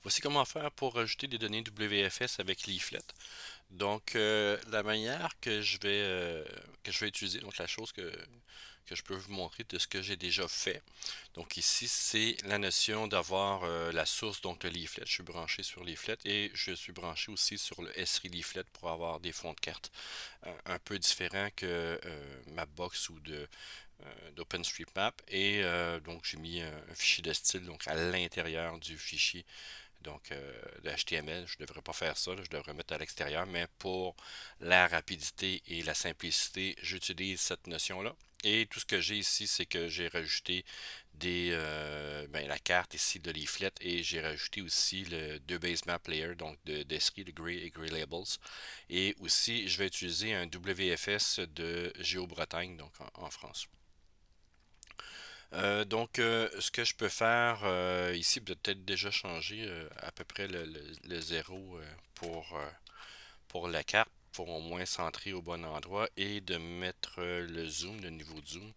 Voici comment faire pour rajouter des données WFS avec Leaflet. Donc, la manière que je vais utiliser, donc la chose que je peux vous montrer de ce que j'ai déjà fait. Donc ici, c'est la notion d'avoir la source, donc le Leaflet. Je suis branché sur Leaflet et je suis branché aussi sur le S3 Leaflet pour avoir des fonds de carte un peu différents que Mapbox ou d'OpenStreetMap. Et donc, j'ai mis un fichier de style donc à l'intérieur du fichier donc, le HTML, je ne devrais pas faire ça, là, je devrais mettre à l'extérieur, mais pour la rapidité et la simplicité, j'utilise cette notion-là. Et tout ce que j'ai ici, c'est que j'ai rajouté la carte ici de Leaflet et j'ai rajouté aussi le 2 base map layer, donc d'Esri, de Gray et Gray Labels. Et aussi, je vais utiliser un WFS de Géobretagne, donc en France. Ce que je peux faire ici, peut-être déjà changer à peu près le zéro pour la carte, pour au moins centrer au bon endroit et de mettre le zoom, le niveau de zoom.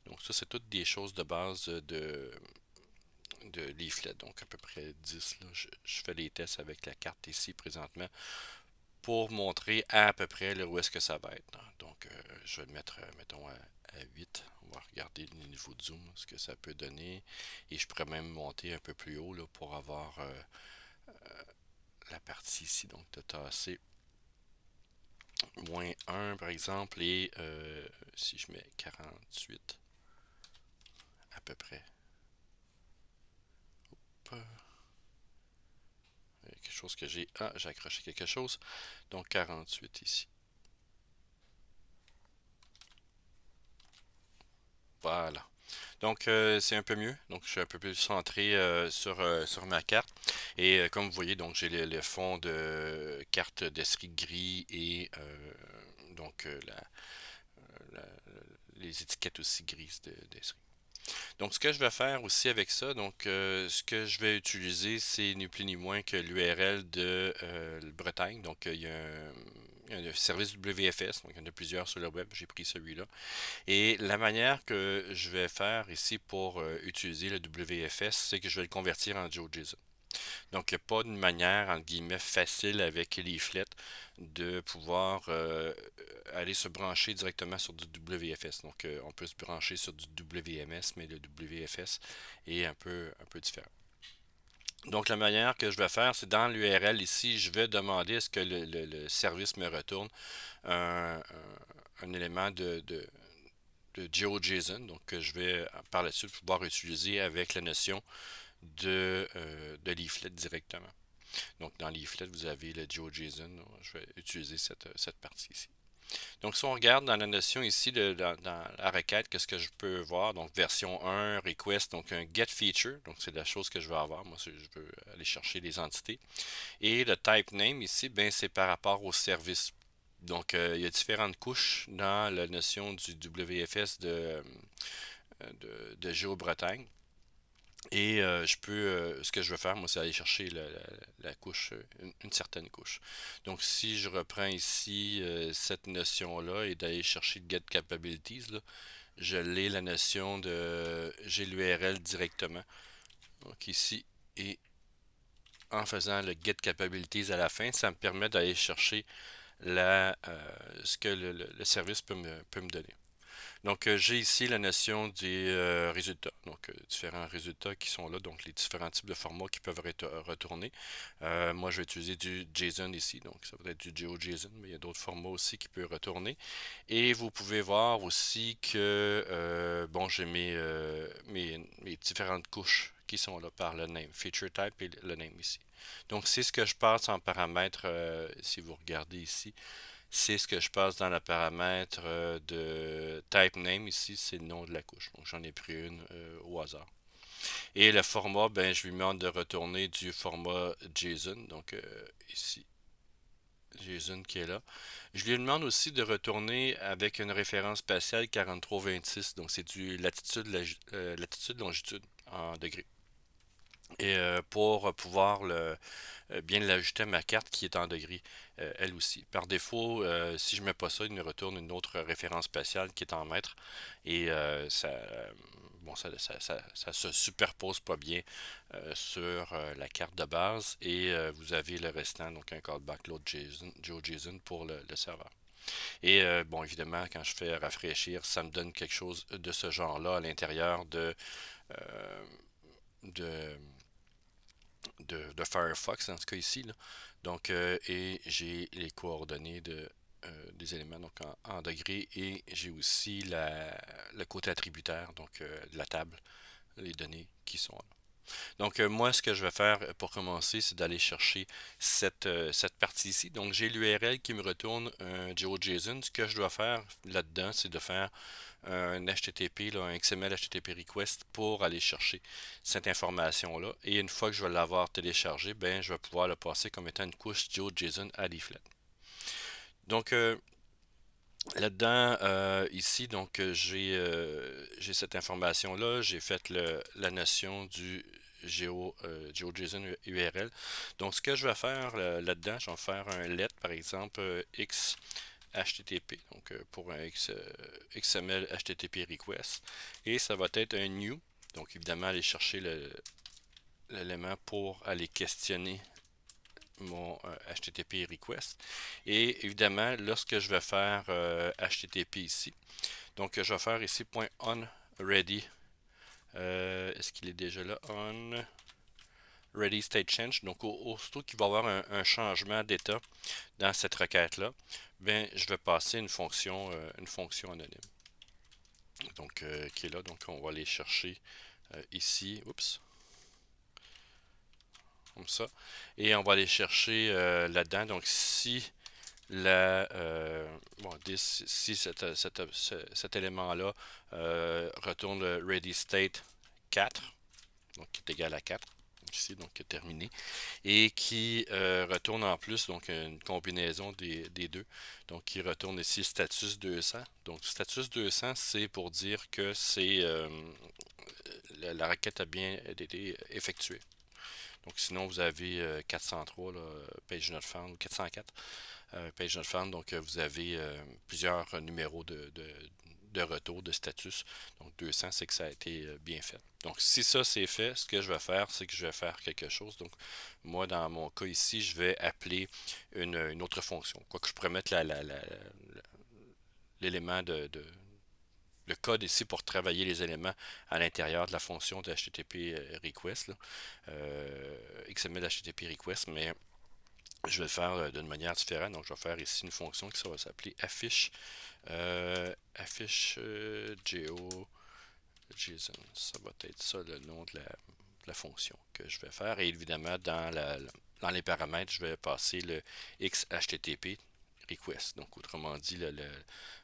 Donc ça, c'est toutes des choses de base de Leaflet, donc à peu près 10 là. Je fais les tests avec la carte ici présentement pour montrer à peu près là, où est-ce que ça va être. Donc, je vais le mettre, mettons, à 8. On va regarder le niveau de zoom, ce que ça peut donner. Et je pourrais même monter un peu plus haut là, pour avoir la partie ici, donc de tasser -1 par exemple. Et si je mets 48 à peu près. Quelque chose que j'ai. Ah, j'ai accroché quelque chose. Donc 48 ici. Voilà. Donc, c'est un peu mieux. Donc, je suis un peu plus centré sur ma carte. Et comme vous voyez, donc j'ai le fond de carte d'esprit gris et donc la- les étiquettes aussi grises d'esprit. Donc, ce que je vais faire aussi avec ça, donc ce que je vais utiliser, c'est ni plus ni moins que l'URL de Bretagne. Donc, il y a un service WFS, donc il y en a plusieurs sur le web, j'ai pris celui-là. Et la manière que je vais faire ici pour utiliser le WFS, c'est que je vais le convertir en GeoJSON. Donc, il n'y a pas une manière, entre guillemets, facile avec Leaflet de pouvoir aller se brancher directement sur du WFS. Donc, on peut se brancher sur du WMS, mais le WFS est un peu différent. Donc, la manière que je vais faire, c'est dans l'URL ici, je vais demander est-ce que le service me retourne un élément de GeoJSON, donc que je vais par la suite pouvoir utiliser avec la notion de Leaflet directement. Donc dans Leaflet, vous avez le GeoJSON. Je vais utiliser cette partie ici. Donc si on regarde dans la notion ici, dans la requête, qu'est-ce que je peux voir? Donc version 1, request, donc un get feature. Donc c'est la chose que je veux avoir. Moi, je veux aller chercher les entités. Et le type name ici, ben, c'est par rapport au service. Donc, il y a différentes couches dans la notion du WFS de Géobretagne. Et ce que je veux faire, moi, c'est aller chercher la couche, une certaine couche. Donc, si je reprends ici cette notion-là et d'aller chercher le get capabilities, là, je l'ai la notion j'ai l'URL directement. Donc, ici, et en faisant le get capabilities à la fin, ça me permet d'aller chercher ce que le service peut me donner. Donc, j'ai ici la notion des résultats. Donc, différents résultats qui sont là. Donc, les différents types de formats qui peuvent être retournés. Moi, je vais utiliser du JSON ici. Donc, ça va être du GeoJSON, mais il y a d'autres formats aussi qui peuvent retourner. Et vous pouvez voir aussi que, bon, j'ai mes différentes couches qui sont là par le name, feature type et le name ici. Donc, c'est ce que je passe en paramètre, si vous regardez ici. C'est ce que je passe dans le paramètre de type name. Ici, c'est le nom de la couche. Donc, j'en ai pris une au hasard. Et le format, ben, je lui demande de retourner du format JSON. Donc, ici, JSON qui est là. Je lui demande aussi de retourner avec une référence spatiale 4326. Donc, c'est du latitude, longitude en degrés. Et pour pouvoir bien l'ajouter à ma carte qui est en degrés, elle aussi. Par défaut, si je mets pas ça, il me retourne une autre référence spatiale qui est en mètres. Et bon, ça se superpose pas bien sur la carte de base et vous avez le restant, donc un callback load JSON pour le serveur. Et bon, évidemment, quand je fais rafraîchir, ça me donne quelque chose de ce genre-là à l'intérieur euh, de, de Firefox dans ce cas ici, là. Donc, et j'ai les coordonnées des éléments donc en degrés et j'ai aussi le côté attributaire, donc de la table, les données qui sont là. Donc, moi, ce que je vais faire pour commencer, c'est d'aller chercher cette partie ici. Donc, j'ai l'URL qui me retourne un GeoJSON. Ce que je dois faire là-dedans, c'est de faire un HTTP, là, un XML HTTP request pour aller chercher cette information-là. Et une fois que je vais l'avoir téléchargé, ben, je vais pouvoir le passer comme étant une couche GeoJSON à Leaflet. Donc, là-dedans, ici, donc j'ai cette information-là, j'ai fait la notion du GeoJSON URL. Donc, ce que je vais faire là-dedans, je vais faire un let, par exemple, X HTTP, donc pour un XML HTTP request. Et ça va être un new, donc évidemment aller chercher l'élément pour aller questionner mon HTTP request. Et évidemment, lorsque je vais faire HTTP ici, donc je vais faire ici .onReady. Est-ce qu'il est déjà là? On ready state change. Donc aussitôt qu'il va y avoir un changement d'état dans cette requête-là, ben, je vais passer une fonction anonyme. Donc qui est là. Donc on va aller chercher ici. Oups. Comme ça. Et on va aller chercher là-dedans. Donc si bon, si cet élément-là retourne le ready state 4, donc qui est égal à 4, ici, donc terminé, et qui retourne en plus, donc une combinaison des deux, donc qui retourne ici status 200. Donc status 200, c'est pour dire que la requête a bien été effectuée. Donc sinon, vous avez 403, là, page not found, ou 404. Page not found, donc vous avez plusieurs numéros de retour de status. Donc 200, c'est que ça a été bien fait. Donc si ça c'est fait, ce que je vais faire, c'est que je vais faire quelque chose. Donc moi, dans mon cas ici, je vais appeler une autre fonction. Quoique je pourrais mettre l'élément le code ici pour travailler les éléments à l'intérieur de la fonction de HTTP request, là, XML HTTP request, mais je vais le faire d'une manière différente. Donc, je vais faire ici une fonction qui va s'appeler affiche geo JSON. Ça va être ça le nom de la fonction que je vais faire. Et évidemment, dans les paramètres, je vais passer le XHTTP request. Donc, autrement dit,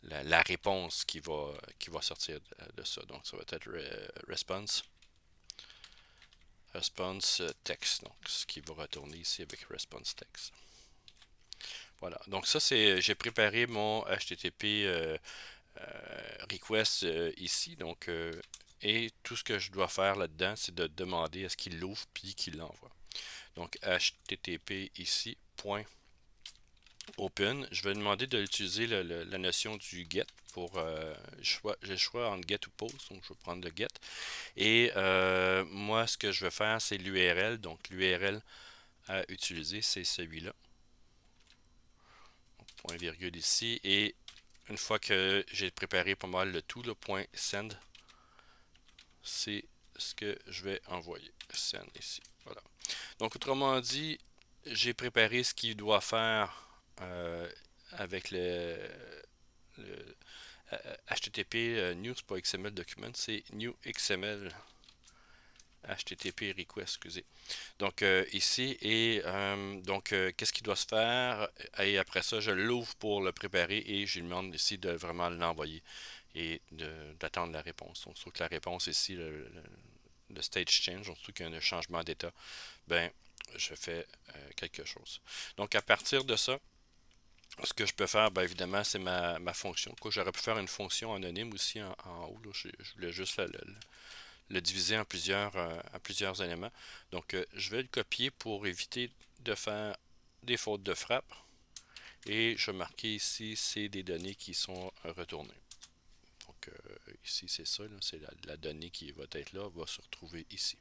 la réponse qui va sortir de ça. Donc, ça va être response text. Donc, ce qui va retourner ici avec response text. Voilà. Donc, ça, j'ai préparé mon HTTP request ici. Donc, et tout ce que je dois faire là-dedans, c'est de demander à ce qu'il l'ouvre puis qu'il l'envoie. Donc, HTTP ici, point open. Je vais demander d'utiliser la notion du get pour j'ai le choix entre get ou post, donc je vais prendre le get. Et moi, ce que je vais faire, c'est l'URL. Donc, l'URL à utiliser, c'est celui-là. Point virgule ici. Et une fois que j'ai préparé pas mal le tout, le point send, c'est ce que je vais envoyer. Send ici. Voilà. Donc, autrement dit, j'ai préparé ce qu'il doit faire avec le HTTP news.xml document, c'est new XML HTTP request, excusez. Donc ici, et donc qu'est-ce qui doit se faire? Et après ça, je l'ouvre pour le préparer et je lui demande ici de vraiment l'envoyer et d'attendre la réponse. Donc, surtout que la réponse ici, le stage change, donc surtout qu'il y a un changement d'état, ben, je fais quelque chose. Donc, à partir de ça, ce que je peux faire, ben, évidemment, c'est ma fonction. J'aurais pu faire une fonction anonyme aussi en haut. Là. Je voulais juste le diviser en plusieurs éléments. Donc, je vais le copier pour éviter de faire des fautes de frappe. Et je vais marquer ici, c'est des données qui sont retournées. Donc, ici, c'est ça, c'est la donnée qui va être là, va se retrouver ici.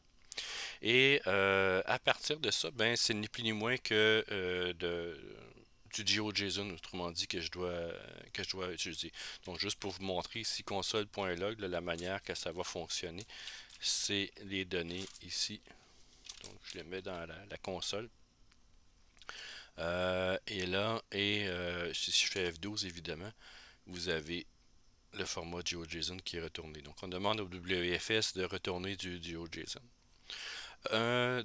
Et à partir de ça, ben, c'est ni plus ni moins que du GeoJSON, autrement dit, que je dois utiliser. Donc, juste pour vous montrer ici, console.log, la manière que ça va fonctionner, c'est les données ici. Donc, je les mets dans la console. Et là, si je fais F12, évidemment, vous avez le format GeoJSON qui est retourné. Donc, on demande au WFS de retourner du GeoJSON.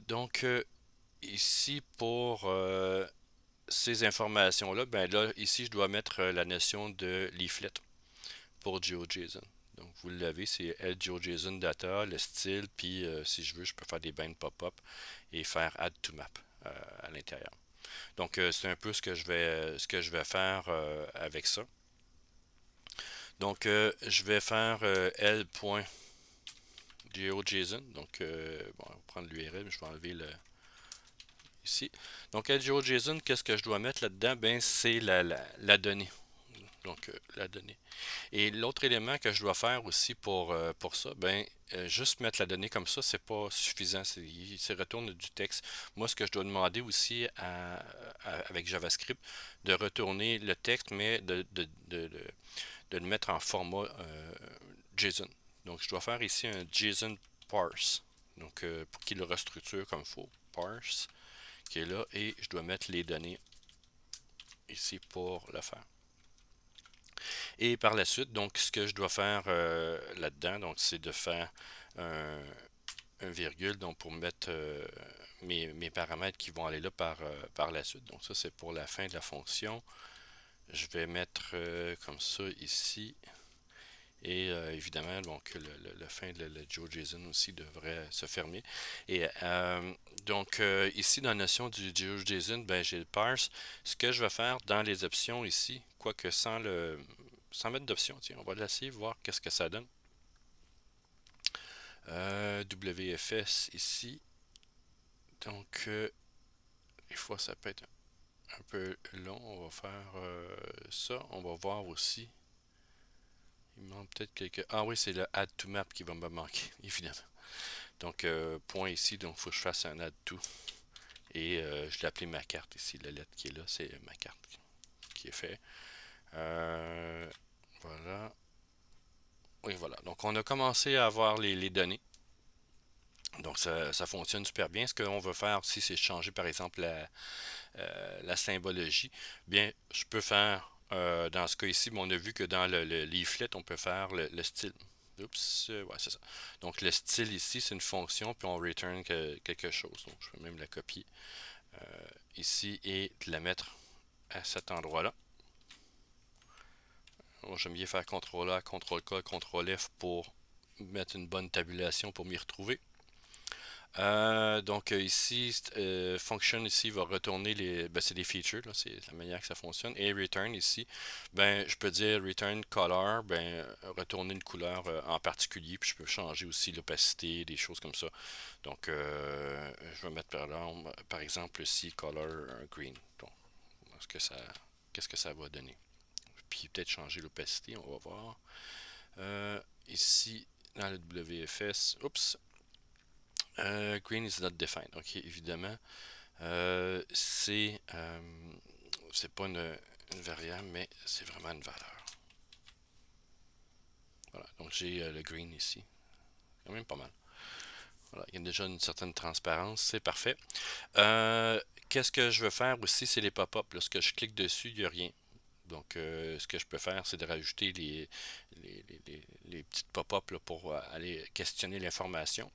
Donc, ici, pour ces informations-là, ben là, ici, je dois mettre la notion de leaflet pour GeoJSON. Donc, vous l'avez, c'est GeoJSON data, le style, puis si je veux, je peux faire des bands pop-up et faire add to map à l'intérieur. Donc, c'est un peu ce que je vais faire avec ça. Donc, je vais faire l.geojson. Donc, bon, on va prendre l'URL, mais je vais enlever le ici. Donc, l.geojson, qu'est-ce que je dois mettre là-dedans? Ben, c'est la donnée. Donc, la donnée. Et l'autre élément que je dois faire aussi pour ça, ben, juste mettre la donnée comme ça, c'est pas suffisant. Il se retourne du texte. Moi, ce que je dois demander aussi avec JavaScript, de retourner le texte, mais de le mettre en format JSON. Donc, je dois faire ici un JSON parse. Donc, pour qu'il le restructure comme il faut. Parse, qui est là. Et je dois mettre les données ici pour le faire. Et par la suite, donc, ce que je dois faire là-dedans, donc, c'est de faire un virgule, donc, pour mettre mes paramètres qui vont aller là par la suite. Donc, ça, c'est pour la fin de la fonction. Je vais mettre comme ça ici. Et évidemment, donc, le fin de le GeoJSON aussi devrait se fermer. Et donc, ici, dans la notion du GeoJSON, ben, j'ai le parse. Ce que je vais faire dans les options ici, quoique sans mettre d'option, tiens, on va l'essayer, voir qu'est-ce que ça donne. WFS ici. Donc, des fois, ça peut être un peu long. On va faire ça. On va voir aussi. Il me manque peut-être quelques... Ah oui, c'est le add to map qui va me manquer, évidemment. Donc, point ici, donc il faut que je fasse un add to. Et je l'ai appelé ma carte ici. La lettre qui est là, c'est ma carte qui est fait. Voilà. Oui, voilà. Donc, on a commencé à avoir les données. Donc, ça fonctionne super bien. Ce qu'on veut faire aussi, c'est changer, par exemple, la symbologie. Bien, je peux faire, dans ce cas ici, on a vu que dans le leaflet, on peut faire le style. Oups, ouais, c'est ça. Donc, le style ici, c'est une fonction, puis on return quelque chose. Donc, je peux même la copier ici et la mettre à cet endroit-là. Bon, j'aime bien faire CTRL-A, CTRL-K, CTRL-F pour mettre une bonne tabulation pour m'y retrouver. Donc ici, function ici va retourner c'est des features, c'est la manière que ça fonctionne. Et return ici, ben je peux dire return color, ben retourner une couleur en particulier, puis je peux changer aussi l'opacité, des choses comme ça. Donc je vais mettre par exemple ici color green. Donc, qu'est-ce que ça va donner? Puis peut-être changer l'opacité, on va voir. Ici, dans le WFS, oups, green is not defined. Ok, évidemment, c'est pas une variable, mais c'est vraiment une valeur. Voilà, donc j'ai le green ici. Quand même pas mal. Voilà, il y a déjà une certaine transparence, c'est parfait. Qu'est-ce que je veux faire aussi, c'est les pop-up. Lorsque je clique dessus, il n'y a rien. Donc, ce que je peux faire, c'est de rajouter les petites pop-up pour aller questionner l'information.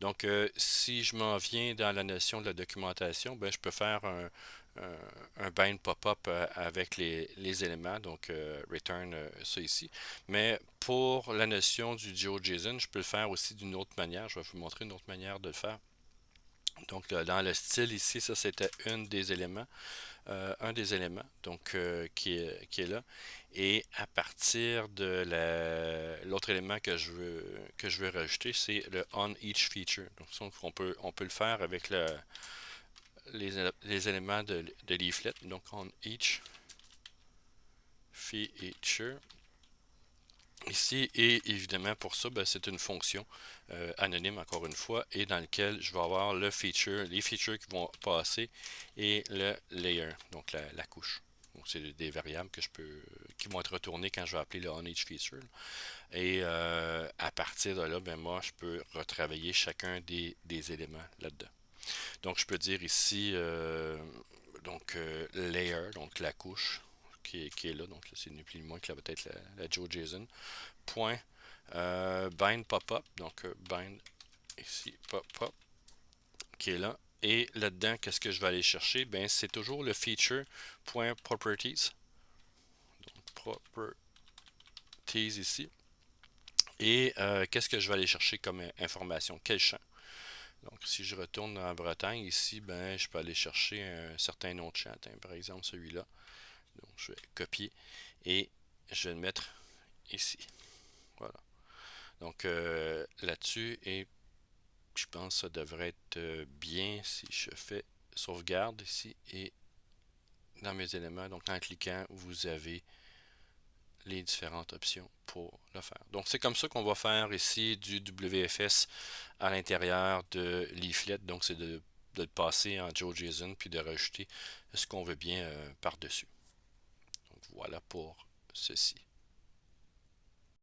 Donc, si je m'en viens dans la notion de la documentation, ben, je peux faire un bind pop-up avec les éléments, donc return ça ici. Mais pour la notion du GeoJSON, je peux le faire aussi d'une autre manière. Je vais vous montrer une autre manière de le faire. Donc, dans le style ici, ça c'était un des éléments donc qui est là. Et à partir de l'autre élément que je veux rajouter, c'est le on each feature. Donc ça, on peut le faire avec les éléments de leaflet. Donc on each feature. ici. Et évidemment, pour ça, ben, c'est une fonction anonyme, encore une fois, et dans lequel je vais avoir le feature, les features qui vont passer et le layer, donc la couche. Donc, c'est des variables que je peux, qui vont être retournées quand je vais appeler le onEachFeature. Et à partir de là, ben moi, je peux retravailler chacun des éléments là-dedans. Donc, je peux dire ici, layer, donc la couche qui est là. Donc, c'est ni plus ni moins que là, peut-être la GeoJSON. Point bind pop-up. Donc, bind ici pop-up qui est là. Et là-dedans, qu'est-ce que je vais aller chercher? Ben, c'est toujours le feature.properties. Donc, properties ici. Et qu'est-ce que je vais aller chercher comme information? Quel champ? Donc, si je retourne en Bretagne, ici, ben, je peux aller chercher un certain nom de champ. Par exemple, celui-là. Donc, je vais copier et je vais le mettre ici. Voilà. Donc, là-dessus, et je pense que ça devrait être bien si je fais sauvegarde ici et dans mes éléments. Donc, en cliquant, vous avez les différentes options pour le faire. Donc, c'est comme ça qu'on va faire ici du WFS à l'intérieur de Leaflet. Donc, c'est de le passer en GeoJSON puis de rajouter ce qu'on veut bien par-dessus. Donc, voilà pour ceci.